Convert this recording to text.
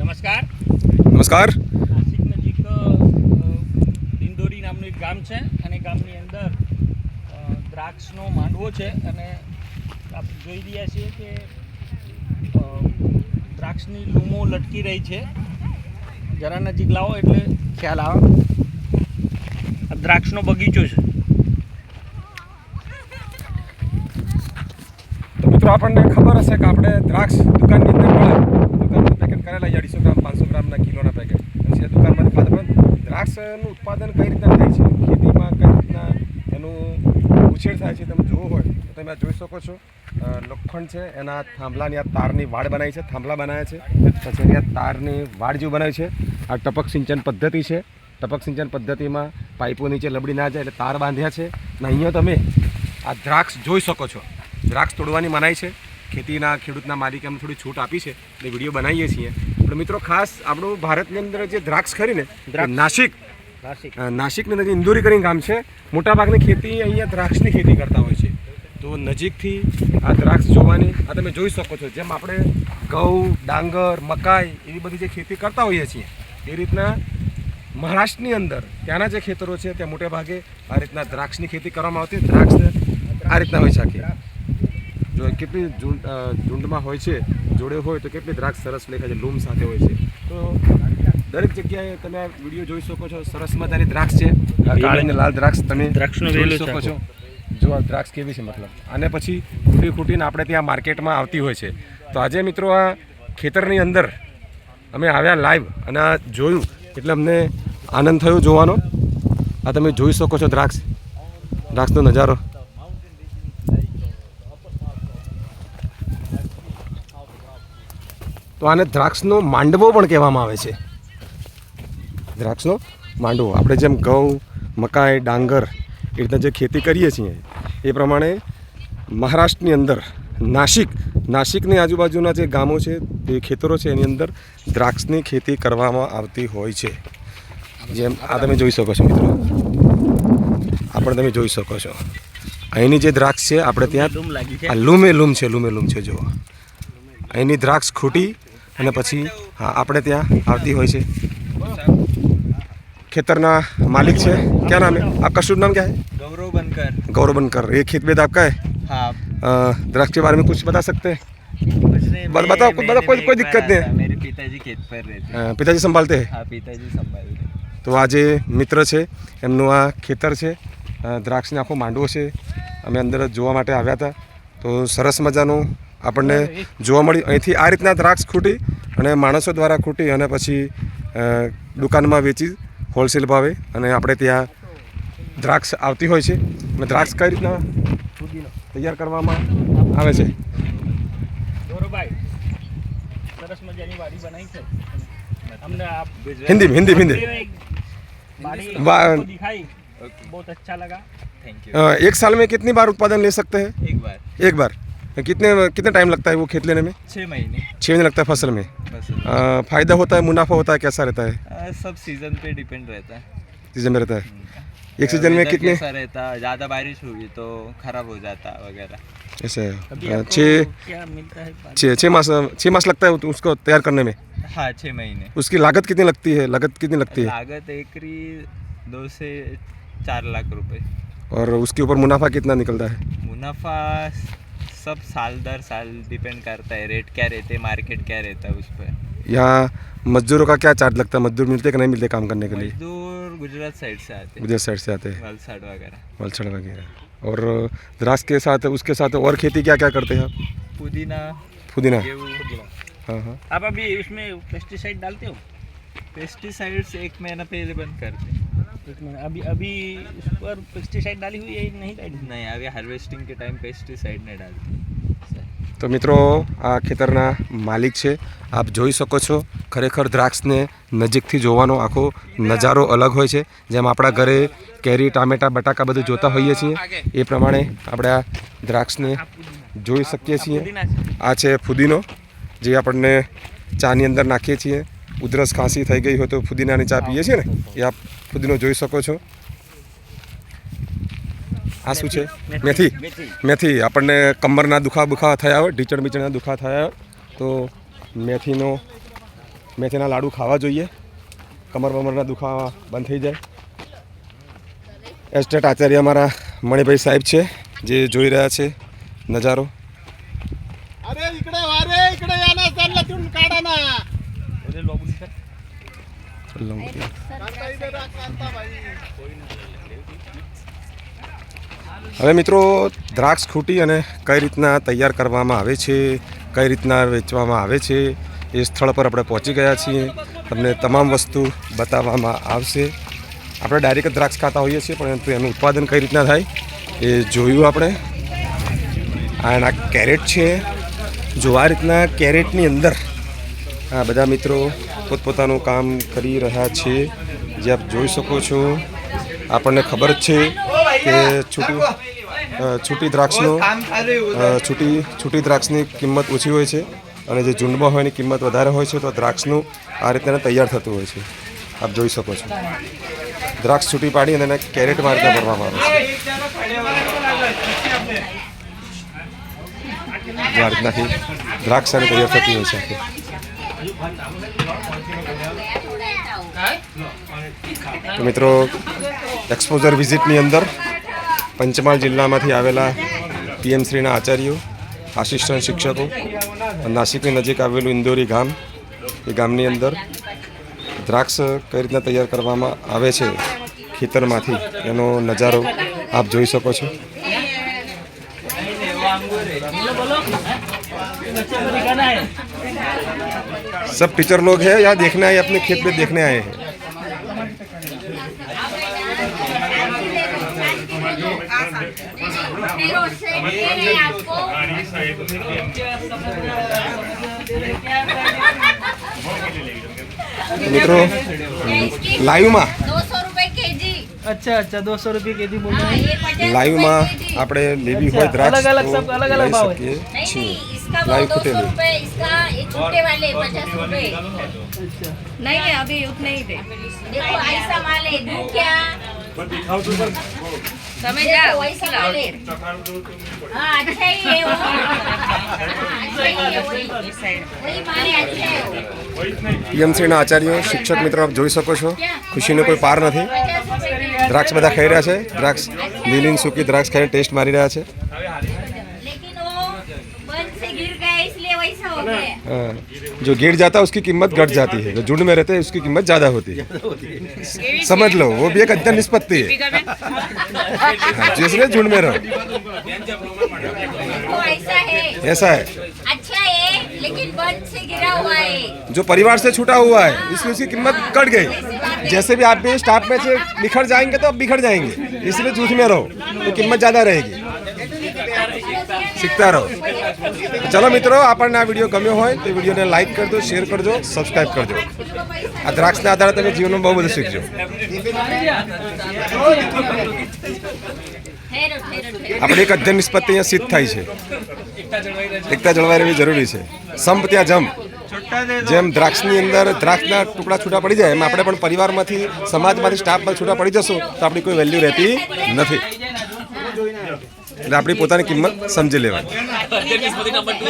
નમસ્કાર. નમસ્કાર. નાસિક નજીક દિંડોરી નામનું એક ગામ છે અને ગામની અંદર દ્રાક્ષનો માંડવો છે અને આપણે જોઈ રહ્યા છીએ કે દ્રાક્ષની લૂમો લટકી રહી છે. જરા નજીક લાવો એટલે ખ્યાલ આવે. આ દ્રાક્ષનો બગીચો છે. તો મિત્રો આપણને ખબર હશે કે આપણે દ્રાક્ષ દુકાનની અંદર મળે, દુકાનનું પેકેટ કરેલા 250 ગ્રામ 500 ગ્રામના કિલોના પેકેટ છે દુકાનમાંથી ખાધા. પણ દ્રાક્ષનું ઉત્પાદન કઈ રીતના થાય છે, ખેતીમાં કઈ રીતના એનું ઉછેર થાય છે તમે જોવો હોય તો તમે આ જોઈ શકો છો. લોખંડ છે, એના થાંભલાની આ તારની વાડ બનાવી છે, થાંભલા બનાવ્યા છે, પછી એની આ તારની વાડ જેવું બનાવ્યું છે. આ ટપક સિંચન પદ્ધતિ છે. ટપક સિંચન પદ્ધતિમાં પાઇપો નીચે લબડી ના જાય એટલે તાર બાંધ્યા છે. અને અહીંયા તમે આ દ્રાક્ષ જોઈ શકો છો. દ્રાક્ષ તોડવાની મનાઈ છે. ખેતીના ખેડૂતના માલિકે અમને થોડી છૂટ આપી છે એટલે વિડીયો બનાવીએ છીએ. પણ મિત્રો ખાસ આપણું ભારતની અંદર જે દ્રાક્ષ ખરી ને નાસિકની અંદર ઇન્દોરી કરીને ગામ છે. મોટાભાગની ખેતી અહીંયા દ્રાક્ષની ખેતી કરતા હોય છે. તો નજીકથી આ દ્રાક્ષ જોવાની આ તમે જોઈ શકો છો. જેમ આપણે ઘઉં, ડાંગર, મકાઈ એવી બધી જે ખેતી કરતા હોઈએ છીએ એ રીતના મહારાષ્ટ્રની અંદર ત્યાંના જે ખેતરો છે ત્યાં મોટે ભાગે આ રીતના દ્રાક્ષની ખેતી કરવામાં આવતી. દ્રાક્ષ આ રીતના હોય છે આખી. જો કેટલી ઝુંડમાં હોય છે, જોડે હોય તો કેટલી દ્રાક્ષ સરસ દેખાય છે, લૂમ સાથે હોય છે. તો દરેક જગ્યાએ તમે આ વિડીયો જોઈ શકો છો. સરસ મજાની દ્રાક્ષ છે, કાળી અને લાલ દ્રાક્ષ તમે જોઈ શકો છો. જો આ દ્રાક્ષ કેવી છે, મતલબ આને પછી ખૂટીને આપણે ત્યાં માર્કેટમાં આવતી હોય છે. તો આજે મિત્રો આ ખેતરની અંદર અમે આવ્યા લાઈવ અને આ જોયું એટલે અમને આનંદ થયો જોવાનો. આ તમે જોઈ શકો છો દ્રાક્ષનો નજારો. તો આને દ્રાક્ષનો માંડવો પણ કહેવામાં આવે છે. દ્રાક્ષનો માંડવો. આપણે જેમ ઘઉં, મકાઈ, ડાંગર એ રીતના જે ખેતી કરીએ છીએ એ પ્રમાણે મહારાષ્ટ્રની અંદર નાસિકની આજુબાજુના જે ગામો છે એ ખેતરો છે એની અંદર દ્રાક્ષની ખેતી કરવામાં આવતી હોય છે. જેમ આ તમે જોઈ શકો છો મિત્રો, આ પણ તમે જોઈ શકો છો. અહીંની જે દ્રાક્ષ છે આપણે ત્યાં આ લૂમે લૂમ છે. જુઓ અહીંની દ્રાક્ષ ખૂટી અને પછી હા આપણે ત્યાં આવતી હોય છે. खेतरना मालिक है, क्या नाम है आपका? शुभ नाम क्या है? गौरव बनकर. ये खेत वेद आपका है? हाँ. द्राक्ष के बारे में कुछ बता सकते हैं? बताओ कुछ बताओ. कोई दिक्कत नहीं है. मेरे पिताजी खेत पर रहते हैं. पिताजी संभालते हैं? हाँ, पिताजी संभालते हैं. તો આ જે મિત્ર છે એમનું આ ખેતર છે, દ્રાક્ષનો આખો માંડવો છે. અમે અંદર જોવા માટે આવ્યા હતા તો સરસ મજાનું આપણને જોવા મળ્યું. અહીંથી આ રીતના દ્રાક્ષ ખૂટી અને માણસો દ્વારા ખૂટી અને પછી દુકાનમાં વેચી હોલસેલ ભાવે અને આપણે ત્યાં દ્રાક્ષ આવતી હોય છે. અને દ્રાક્ષ કઈ રીતના તૈયાર કરવામાં આવે છે? ગૌરવભાઈ સરસ મજાની વાડી બનાવી છે. हमने आप हिंदी दिखाई, बहुत अच्छा लगा. Thank you. एक साल में कितनी बार उत्पादन ले सकते हैं? एक बार. कितने टाइम लगता है वो खेत लेने में? 6 महीने. 6 महीने लगता है फसल में. फायदा होता है, मुनाफा होता है, कैसा रहता है? सब सीजन पे डिपेंड रहता है. सीजन में रहता है. एक सीजन में कितने कैसा रहता है? ज़्यादा बारिश हुई तो खराब हो जाता है वगैरह. ऐसे क्या मिलता है? 6 मास लगता है उसको तैयार करने में. हाँ, 6 महीने. उसकी लागत कितनी लगती है? लागत एकरी 2 से 4 लाख रुपए. और उसके ऊपर मुनाफा कितना निकलता है? मुनाफा सब साल दर साल डिपेंड करता है. रेट क्या रहते हैं, मार्केट क्या रहता है उस पर. यहाँ मजदूरों का क्या चार्ज लगता है? मजदूर मिलते कि नहीं मिलते काम करने के लिए? मजदूर गुजरात साइड से आते हैं. वलसाड़ वगैरह. और द्राक्ष के साथ उसके साथ और खेती क्या क्या करते हैं आप? पुदीना. हाँ. आप अभी उसमें पेस्टिसाइड डालते हो? पेस्टिसाइड्स 1 महीना पहले बंद करते हैं. अभी उस पर पेस्टिसाइड डाली हुई है नहीं डाली? नहीं, अभी हार्वेस्टिंग के टाइम पेस्टिसाइड नहीं डालते. તો મિત્રો આ ખેતરના માલિક છે. આપ જોઈ શકો છો. ખરેખર દ્રાક્ષને નજીકથી જોવાનો આખો નજારો અલગ હોય છે. જેમ આપણા ઘરે કેરી, ટામેટા, બટાકા બધું જોતા હોઈએ છીએ એ પ્રમાણે આપણે આ દ્રાક્ષને જોઈ શકીએ છીએ. આ છે ફુદીનો, જે આપણને ચાની અંદર નાખીએ છીએ. ઉધરસ ખાંસી થઈ ગઈ હોય તો ફુદીનાની ચા પીએ છીએ ને, એ આપ ફુદીનો જોઈ શકો છો. આ શું છે? મેથી. આપણને કમરના દુખાવા થયા હોય, ઢીચણ બીચણના દુખાવા થયા હોય તો મેથીનો મેથીના લાડુ ખાવા જોઈએ, કમર બમરના દુખાવા બંધ થઈ જાય. એસ્ટેટ આચાર્ય અમારા મણિભાઈ સાહેબ છે જે જોઈ રહ્યા છે નજારો. હવે મિત્રો દ્રાક્ષ ખૂટી અને કઈ રીતના તૈયાર કરવામાં આવે છે, કઈ રીતના વેચવામાં આવે છે એ સ્થળ પર આપણે પહોંચી ગયા છીએ. તમને તમામ વસ્તુ બતાવવામાં આવશે. આપણે ડાયરેક્ટ દ્રાક્ષ ખાતા હોઈએ છીએ, પરંતુ એનું ઉત્પાદન કઈ રીતના થાય એ જોયું આપણે. આ કેરેટ છે. જો આ રીતના કેરેટની અંદર આ બધા મિત્રો પોતપોતાનું કામ કરી રહ્યા છે, જે આપ જોઈ શકો છો. આપણને ખબર જ છે કે છૂટી દ્રાક્ષની કિંમત ઓછી હોય છે અને જે ઝુંડમાં હોય એની કિંમત વધારે હોય છે. તો દ્રાક્ષનું આ રીતના તૈયાર થતું હોય છે. આપ જોઈ શકો છો. દ્રાક્ષ છૂટી પાડી અને એને કેરેટમાં રીતે ભરવામાં આવે છે. આ રીતનાથી દ્રાક્ષ અને તૈયાર થતી હોય છે. તો મિત્રો એક્સપોઝર વિઝિટની અંદર પંચમહાલ જિલ્લામાંથી આવેલા પીએમશ્રીના આચાર્યો, આસિસ્ટન્ટ શિક્ષકો, નાસિકની નજીક આવેલું ઇન્દોરી ગામ, એ ગામની અંદર દ્રાક્ષ કઈ રીતના તૈયાર કરવામાં આવે છે ખેતરમાંથી એનો નજારો આપ જોઈ શકો છો. सब टीचर लोग हैं, यहाँ देखने आए, अपने खेत में देखने आए हैं. मित्रों लाइव में 200 रुपए केजी. अच्छा 200 रुपये केजी बोल रहे हैं. लाइव में આપણે લેવી હોય દ્રાક્ષ अलग अलग सब अलग अलग भाव है. नहीं इसका वो 200 रुपए, इसका ये छोटे वाले 50 रुपए. अच्छा नहीं अभी उतने ही दे. देखो ऐसा माल है दूं क्या તમે જાઓ વૈસા માલ है. हाँ अच्छा ही है वो. अच्छा ही है वही माल है. अच्छा है वो. પીએમસીના આચાર્યો, શિક્ષક મિત્રો આપ જોઈ શકો છો. ખુશીનો કોઈ પાર નથી. 50 रुपए દ્રાક્ષ બધા ખાઈ રહ્યા છે. દ્રાક્ષ લીલી સૂકી દ્રાક્ષ ખાઈને ટેસ્ટ મારી રહ્યા છે. लेकिन वो बंद से गिर गया इसलिए वैसा हो गया. हाँ, जो गिर जाता है उसकी कीमत घट जाती है, जो झुंड में रहते हैं उसकी कीमत ज़्यादा होती है. समझ लो, वो भी एक अंतर निष्पत्ति है. हाँ, जिसमें झुंड में रहो वो ऐसा है. ऐसा है. अच्छा है लेकिन बंद से गिरा हुआ है. जो परिवार से छूटा हुआ है इसलिए उसकी कीमत घट गई. जैसे भी आप भी स्टाफ में से बिखर जाएंगे तो आप बिखर जाएंगे, इसलिए झूठ में रहो तो कीमत ज़्यादा रहेगी. सीखता रहो. चलो मित्रों, આપણને આ વિડીયો ગમ્યો હોય તો વિડીયોને લાઈક કરજો, શેર કરજો, સબસ્ક્રાઇબ કરજો. આ દ્રાક્ષના આધારે તમે જીવનમાં બહુ બધું શીખજો. આપણે એક અધ્યયન નિષ્પત્તિ અહીંયા સિદ્ધ થાય છે. એકતા જળવાઈ રહેવી જરૂરી છે. સંપ ત્યાં જમ. જેમ દ્રાક્ષની અંદર દ્રાક્ષના ટુકડા છૂટા પડી જાય એમ આપણે પણ પરિવારમાંથી, સમાજમાંથી, સ્ટાફમાંથી છૂટા પડી જશું તો આપણી કોઈ વેલ્યુ રહેતી નથી. એટલે આપણી પોતાની કિંમત સમજી લેવાની.